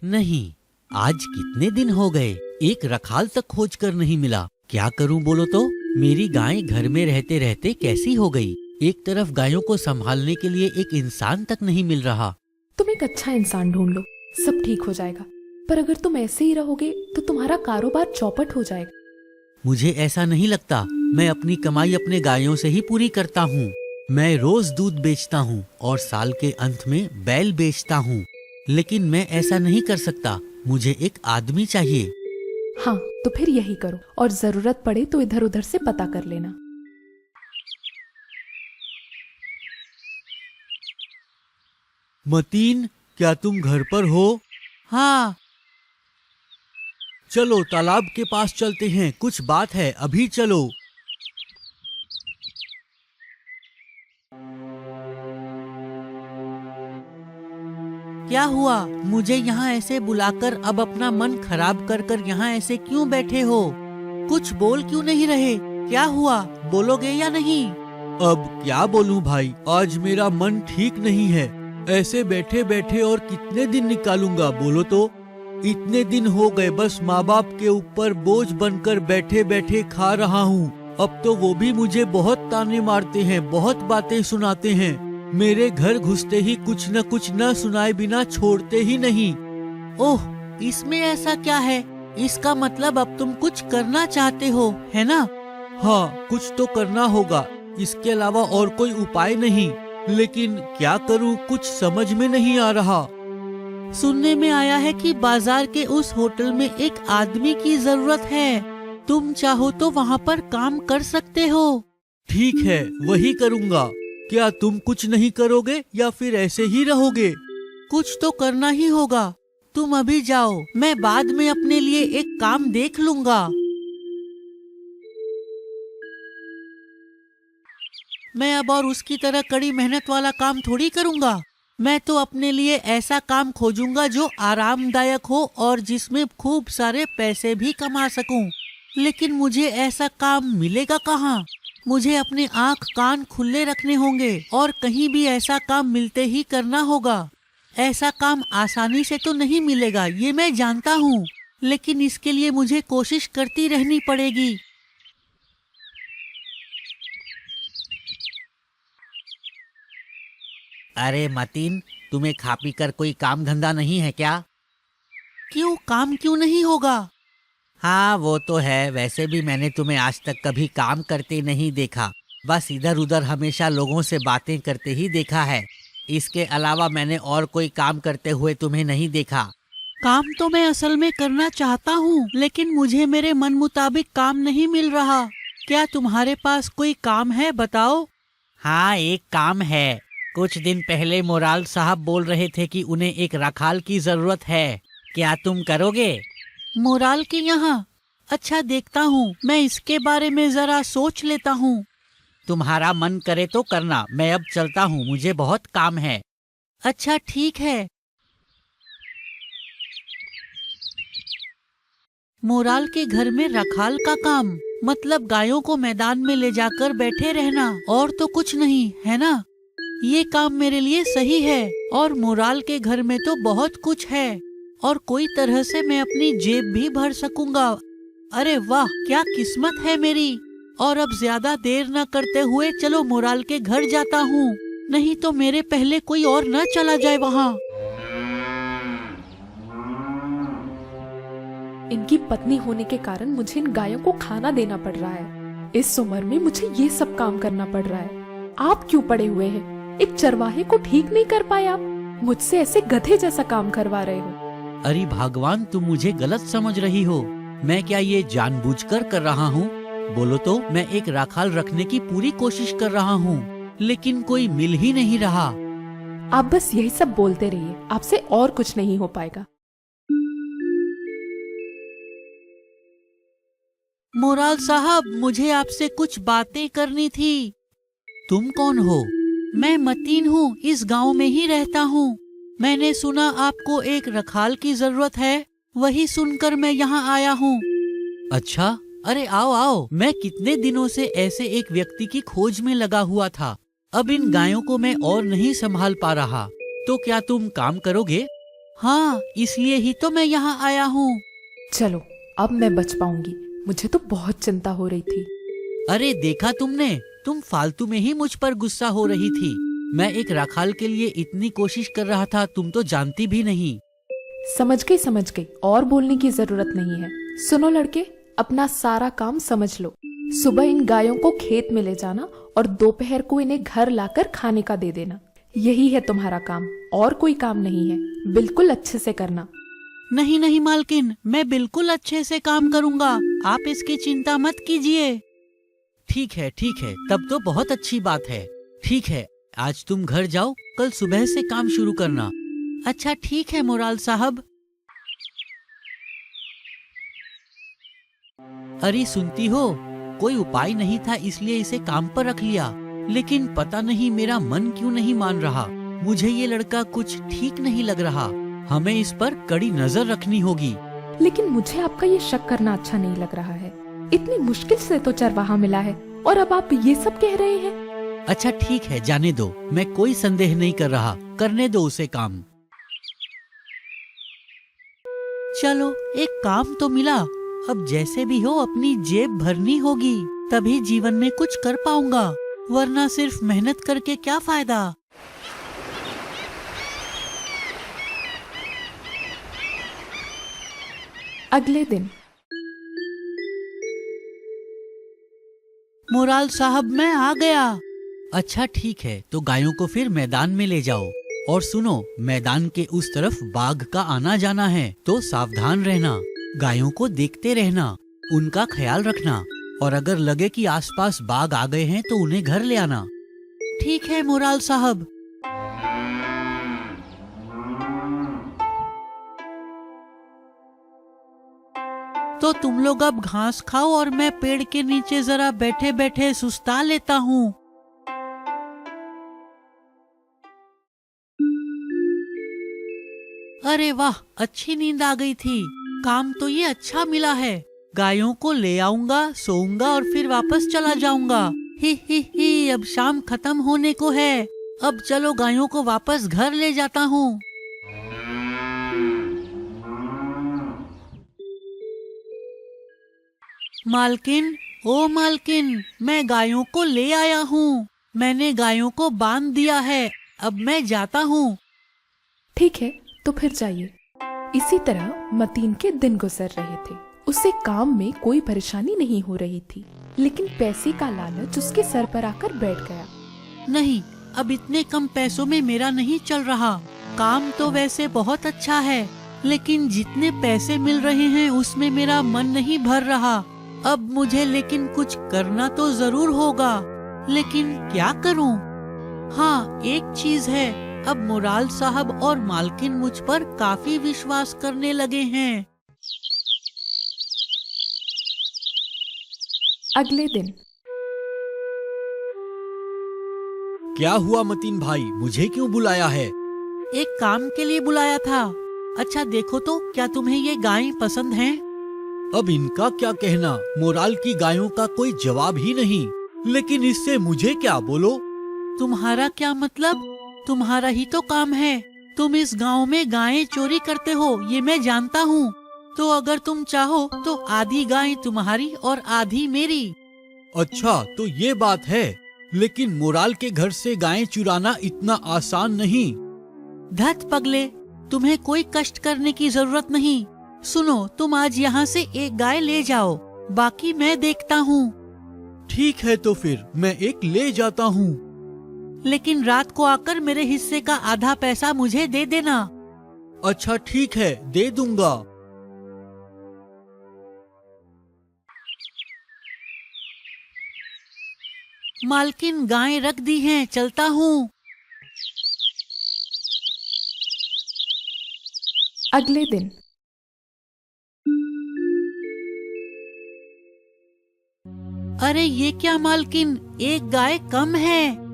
नहीं, आज कितने दिन हो गए, एक रखाल तक खोज कर नहीं मिला। क्या करूं बोलो तो? मेरी गाय घर में रहते रहते कैसी हो गई। एक तरफ गायों को संभालने के लिए एक इंसान तक नहीं मिल रहा। तुम एक अच्छा इंसान ढूंढ लो, सब ठीक हो जाएगा। पर अगर तुम ऐसे ही रहोगे तो तुम्हारा कारोबार चौपट हो जाएगा। मुझे ऐसा नहीं लगता। मैं अपनी कमाई अपने गायों से ही पूरी करता हूँ। मैं रोज दूध बेचता हूँ और साल के अंत में बैल बेचता हूँ। लेकिन मैं ऐसा नहीं कर सकता। मुझे एक आदमी चाहिए। हाँ, तो फिर यही करो और जरूरत पड़े तो इधर उधर से पता कर लेना। मतीन, क्या तुम घर पर हो? हाँ। चलो तालाब के पास चलते हैं, कुछ बात है, अभी चलो। क्या हुआ? मुझे यहाँ ऐसे बुलाकर अब अपना मन खराब कर कर यहाँ ऐसे क्यों बैठे हो? कुछ बोल क्यों नहीं रहे? क्या हुआ, बोलोगे या नहीं? अब क्या बोलूं भाई, आज मेरा मन ठीक नहीं है। ऐसे बैठे बैठे और कितने दिन निकालूंगा बोलो तो? इतने दिन हो गए बस माँ बाप के ऊपर बोझ बनकर बैठे बैठे खा रहा हूँ। अब तो वो भी मुझे बहुत ताने मारते हैं, बहुत बातें सुनाते हैं। मेरे घर घुसते ही कुछ न सुनाए बिना छोड़ते ही नहीं। ओह, इसमें ऐसा क्या है? इसका मतलब अब तुम कुछ करना चाहते हो, है ना? हाँ, कुछ तो करना होगा, इसके अलावा और कोई उपाय नहीं। लेकिन क्या करूं, कुछ समझ में नहीं आ रहा। सुनने में आया है कि बाजार के उस होटल में एक आदमी की जरूरत है। तुम चाहो तो वहाँ पर काम कर सकते हो। ठीक है, वही करूँगा। क्या तुम कुछ नहीं करोगे या फिर ऐसे ही रहोगे? कुछ तो करना ही होगा। तुम अभी जाओ, मैं बाद में अपने लिए एक काम देख लूंगा। मैं अब और उसकी तरह कड़ी मेहनत वाला काम थोड़ी करूंगा। मैं तो अपने लिए ऐसा काम खोजूंगा जो आरामदायक हो और जिसमें खूब सारे पैसे भी कमा सकूं। लेकिन मुझे ऐसा काम मिलेगा कहाँ? मुझे अपने आँख कान खुले रखने होंगे और कहीं भी ऐसा काम मिलते ही करना होगा। ऐसा काम आसानी से तो नहीं मिलेगा, ये मैं जानता हूँ, लेकिन इसके लिए मुझे कोशिश करती रहनी पड़ेगी। अरे मतीन, तुम्हें खा पी कर कोई काम धंधा नहीं है क्या? क्यों, काम क्यों नहीं होगा? हाँ वो तो है, वैसे भी मैंने तुम्हें आज तक कभी काम करते नहीं देखा। बस इधर उधर हमेशा लोगों से बातें करते ही देखा है। इसके अलावा मैंने और कोई काम करते हुए तुम्हें नहीं देखा। काम तो मैं असल में करना चाहता हूँ, लेकिन मुझे मेरे मन मुताबिक काम नहीं मिल रहा। क्या तुम्हारे पास कोई काम है, बताओ? हाँ, एक काम है। कुछ दिन पहले मोराल साहब बोल रहे थे कि उन्हें एक रखाल की जरूरत है। क्या तुम करोगे? मोराल के यहाँ? अच्छा, देखता हूँ, मैं इसके बारे में जरा सोच लेता हूँ। तुम्हारा मन करे तो करना, मैं अब चलता हूँ, मुझे बहुत काम है। अच्छा ठीक है। मोराल के घर में रखाल का काम मतलब गायों को मैदान में ले जाकर बैठे रहना, और तो कुछ नहीं, है ना? ये काम मेरे लिए सही है। और मोराल के घर में तो बहुत कुछ है और कोई तरह से मैं अपनी जेब भी भर सकूंगा। अरे वाह, क्या किस्मत है मेरी। और अब ज्यादा देर न करते हुए चलो मोराल के घर जाता हूँ, नहीं तो मेरे पहले कोई और न चला जाए वहाँ। इनकी पत्नी होने के कारण मुझे इन गायों को खाना देना पड़ रहा है। इस उम्र में मुझे ये सब काम करना पड़ रहा है। आप क्यों पड़े हुए हैं? एक चरवाहे को ठीक नहीं कर पाए आप? मुझसे ऐसे गधे जैसा काम करवा रहे हो। अरे भगवान, तुम मुझे गलत समझ रही हो। मैं क्या ये जानबूझकर कर रहा हूँ? बोलो तो। मैं एक राखाल रखने की पूरी कोशिश कर रहा हूँ, लेकिन कोई मिल ही नहीं रहा। आप बस यही सब बोलते रहिए, आपसे और कुछ नहीं हो पाएगा। मोराल साहब, मुझे आपसे कुछ बातें करनी थी। तुम कौन हो? मैं मतीन हूँ, इस गांव में ही रहता हूँ। मैंने सुना आपको एक रखाल की जरूरत है, वही सुनकर मैं यहाँ आया हूँ। अच्छा, अरे आओ आओ। मैं कितने दिनों से ऐसे एक व्यक्ति की खोज में लगा हुआ था। अब इन गायों को मैं और नहीं संभाल पा रहा, तो क्या तुम काम करोगे? हाँ, इसलिए ही तो मैं यहाँ आया हूँ। चलो अब मैं बच पाऊंगी, मुझे तो बहुत चिंता हो रही थी। अरे देखा तुमने, तुम फालतू में ही मुझ पर गुस्सा हो रही थी। मैं एक राखाल के लिए इतनी कोशिश कर रहा था, तुम तो जानती भी नहीं। समझ गई, और बोलने की जरूरत नहीं है। सुनो लड़के, अपना सारा काम समझ लो। सुबह इन गायों को खेत में ले जाना और दोपहर को इन्हें घर लाकर खाने का दे देना। यही है तुम्हारा काम, और कोई काम नहीं है। बिल्कुल अच्छे से करना। नहीं नहीं मालकिन, मैं बिल्कुल अच्छे से काम करूँगा, आप इसकी चिंता मत कीजिए। ठीक है, तब तो बहुत अच्छी बात है। ठीक है, आज तुम घर जाओ, कल सुबह से काम शुरू करना। अच्छा ठीक है मोराल साहब। अरे सुनती हो, कोई उपाय नहीं था इसलिए इसे काम पर रख लिया, लेकिन पता नहीं मेरा मन क्यों नहीं मान रहा। मुझे ये लड़का कुछ ठीक नहीं लग रहा। हमें इस पर कड़ी नजर रखनी होगी। लेकिन मुझे आपका ये शक करना अच्छा नहीं लग रहा है। इतनी मुश्किल से तो चरवाहा मिला है और अब आप ये सब कह रहे हैं। अच्छा ठीक है, जाने दो, मैं कोई संदेह नहीं कर रहा, करने दो उसे काम। चलो एक काम तो मिला। अब जैसे भी हो अपनी जेब भरनी होगी, तभी जीवन में कुछ कर पाऊंगा, वरना सिर्फ मेहनत करके क्या फायदा। अगले दिन। मोराल साहब मैं आ गया। अच्छा ठीक है, तो गायों को फिर मैदान में ले जाओ। और सुनो, मैदान के उस तरफ बाघ का आना जाना है, तो सावधान रहना। गायों को देखते रहना, उनका ख्याल रखना, और अगर लगे कि आसपास बाघ आ गए हैं तो उन्हें घर ले आना। ठीक है मोराल साहब। तो तुम लोग अब घास खाओ और मैं पेड़ के नीचे जरा बैठे बैठे सुस्ता लेता हूँ। अरे वाह, अच्छी नींद आ गई थी। काम तो ये अच्छा मिला है। गायों को ले आऊंगा, सोऊंगा और फिर वापस चला जाऊंगा। ही, अब शाम खत्म होने को है। अब चलो गायों को वापस घर ले जाता हूँ। मालकिन, ओ मालकिन, मैं गायों को ले आया हूँ। मैंने गायों को बांध दिया है, अब मैं जाता हूँ। ठीक है, तो फिर जाइए। इसी तरह मतीन के दिन गुजर रहे थे। उसे काम में कोई परेशानी नहीं हो रही थी, लेकिन पैसे का लालच उसके सर पर आकर बैठ गया। नहीं, अब इतने कम पैसों में मेरा नहीं चल रहा। काम तो वैसे बहुत अच्छा है, लेकिन जितने पैसे मिल रहे हैं उसमें मेरा मन नहीं भर रहा। अब मुझे लेकिन कुछ करना तो जरूर होगा, लेकिन क्या करूं? हाँ, एक चीज है, अब मोराल साहब और मालकिन मुझ पर काफी विश्वास करने लगे हैं। अगले दिन। क्या हुआ मतीन भाई, मुझे क्यों बुलाया है? एक काम के लिए बुलाया था। अच्छा देखो तो, क्या तुम्हें ये गायें पसंद हैं? अब इनका क्या कहना, मोराल की गायों का कोई जवाब ही नहीं। लेकिन इससे मुझे क्या, बोलो। तुम्हारा क्या मतलब? तुम्हारा ही तो काम है। तुम इस गांव में गायें चोरी करते हो, ये मैं जानता हूँ। तो अगर तुम चाहो तो आधी गायें तुम्हारी और आधी मेरी। अच्छा, तो ये बात है। लेकिन मोराल के घर से गायें चुराना इतना आसान नहीं। धत पगले, तुम्हें कोई कष्ट करने की जरूरत नहीं। सुनो, तुम आज यहाँ से एक गाय ले जाओ, बाकी मैं देखता हूँ। ठीक है, तो फिर मैं एक ले जाता हूँ। लेकिन रात को आकर मेरे हिस्से का आधा पैसा मुझे दे देना। अच्छा ठीक है, दे दूंगा। मालकिन, गायें रख दी हैं, चलता हूँ। अगले दिन। अरे ये क्या मालकिन, एक गाय कम है।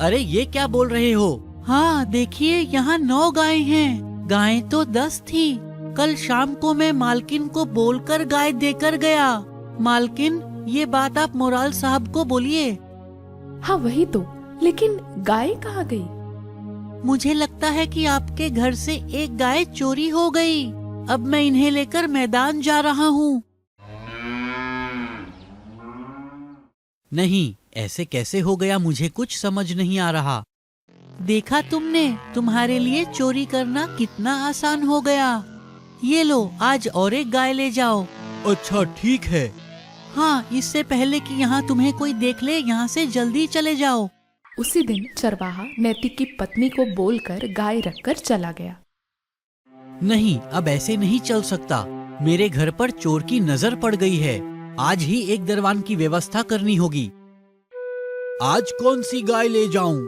अरे ये क्या बोल रहे हो? हाँ देखिए, यहाँ 9 गायें हैं। गायें तो 10 थी। कल शाम को मैं मालकिन को बोलकर गाय देकर गया। मालकिन, ये बात आप मोराल साहब को बोलिए। हाँ वही तो, लेकिन गाय कहाँ गई? मुझे लगता है कि आपके घर से एक गाय चोरी हो गई। अब मैं इन्हें लेकर मैदान जा रहा हूँ। नहीं, ऐसे कैसे हो गया, मुझे कुछ समझ नहीं आ रहा। देखा तुमने, तुम्हारे लिए चोरी करना कितना आसान हो गया। ये लो, आज और एक गाय ले जाओ। अच्छा ठीक है। हाँ, इससे पहले कि यहाँ तुम्हें कोई देख ले, यहाँ से जल्दी चले जाओ। उसी दिन चरवाहा नैतिक की पत्नी को बोलकर गाय रखकर चला गया। नहीं, अब ऐसे नहीं चल सकता। मेरे घर पर चोर की नजर पड़ गई है। आज ही एक दरवान की व्यवस्था करनी होगी। आज कौन सी गाय ले जाऊं?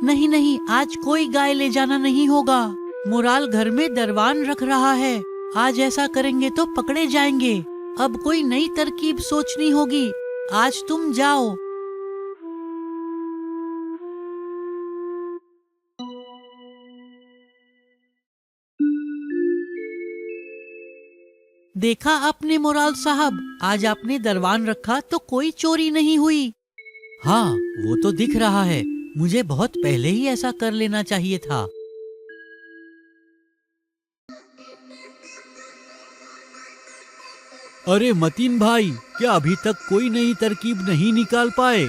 नहीं नहीं, आज कोई गाय ले जाना नहीं होगा। मुराल घर में दरवान रख रहा है। आज ऐसा करेंगे तो पकड़े जाएंगे। अब कोई नई तरकीब सोचनी होगी। आज तुम जाओ। देखा आपने मुराल साहब, आज आपने दरवान रखा तो कोई चोरी नहीं हुई। हाँ, वो तो दिख रहा है। मुझे बहुत पहले ही ऐसा कर लेना चाहिए था। अरे मतीन भाई, क्या अभी तक कोई नई तरकीब नहीं निकाल पाए?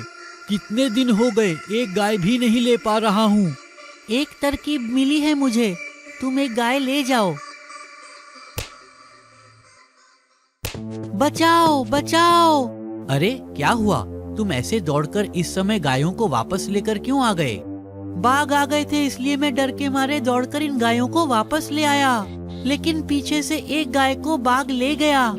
कितने दिन हो गए, एक गाय भी नहीं ले पा रहा हूँ। एक तरकीब मिली है मुझे, तुम एक गाय ले जाओ। बचाओ बचाओ। अरे क्या हुआ, तुम ऐसे दौड़कर इस समय गायों को वापस लेकर क्यों आ गए? बाघ आ गए थे, इसलिए मैं डर के मारे दौड़कर इन गायों को वापस ले आया। लेकिन पीछे से एक गाय को बाघ ले गया।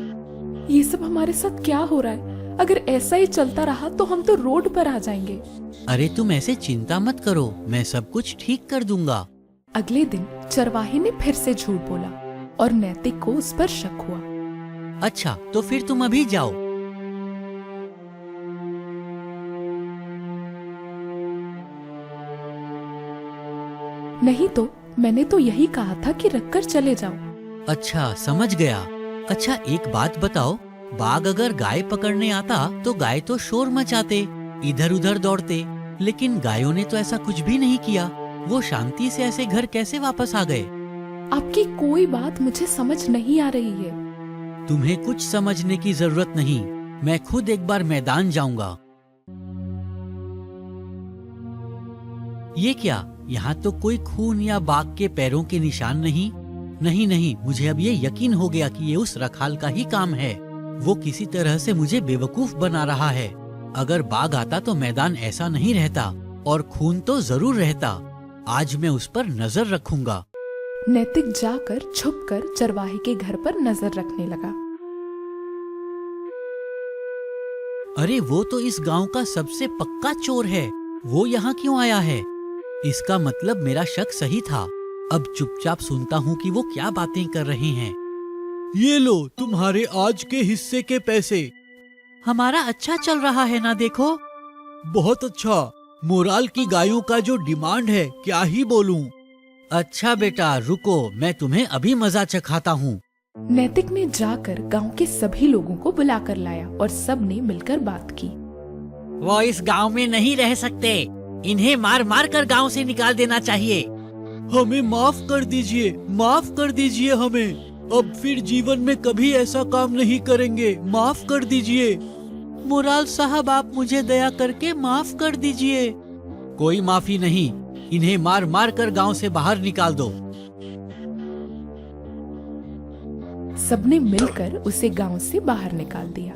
ये सब हमारे साथ क्या हो रहा है? अगर ऐसा ही चलता रहा तो हम तो रोड पर आ जाएंगे। अरे तुम ऐसे चिंता मत करो, मैं सब कुछ ठीक कर दूंगा। अगले दिन चरवाहे ने फिर से झूठ बोला और नैतिक को उस पर शक हुआ। अच्छा, तो फिर तुम अभी जाओ। नहीं तो मैंने तो यही कहा था कि रखकर चले जाओ। अच्छा, समझ गया। अच्छा एक बात बताओ, बाघ अगर गाय पकड़ने आता तो गाय तो शोर मचाते, इधर उधर दौड़ते, लेकिन गायों ने तो ऐसा कुछ भी नहीं किया। वो शांति से ऐसे घर कैसे वापस आ गए? आपकी कोई बात मुझे समझ नहीं आ रही है। तुम्हें कुछ समझने की जरूरत नहीं, मैं खुद एक बार मैदान जाऊंगा। ये क्या, यहाँ तो कोई खून या बाघ के पैरों के निशान नहीं। नहीं नहीं, मुझे अब ये यकीन हो गया कि ये उस रखाल का ही काम है। वो किसी तरह से मुझे बेवकूफ बना रहा है। अगर बाघ आता तो मैदान ऐसा नहीं रहता और खून तो जरूर रहता। आज मैं उस पर नजर रखूंगा। नैतिक जाकर छुपकर चरवाहे के घर पर नजर रखने लगा। अरे वो तो इस गांव का सबसे पक्का चोर है। वो यहाँ क्यों आया है? इसका मतलब मेरा शक सही था। अब चुपचाप सुनता हूँ कि वो क्या बातें कर रहे हैं। ये लो तुम्हारे आज के हिस्से के पैसे। हमारा अच्छा चल रहा है ना, देखो। बहुत अच्छा। मोराल की गायों का जो डिमांड है, क्या ही बोलूं। अच्छा बेटा रुको, मैं तुम्हें अभी मजा चखाता हूँ। नैतिक ने जाकर गांव के सभी लोगों को बुलाकर लाया और सब ने मिलकर बात की। वो इस गांव में नहीं रह सकते। इन्हें मार मार कर गांव से निकाल देना चाहिए। हमें माफ कर दीजिए, माफ कर दीजिए हमें। अब फिर जीवन में कभी ऐसा काम नहीं करेंगे। माफ कर दीजिए। मुराल साहब, आप मुझे दया करके माफ कर दीजिए। कोई माफी नहीं, इन्हें मार मार कर गांव से बाहर निकाल दो। सबने मिलकर उसे गांव से बाहर निकाल दिया।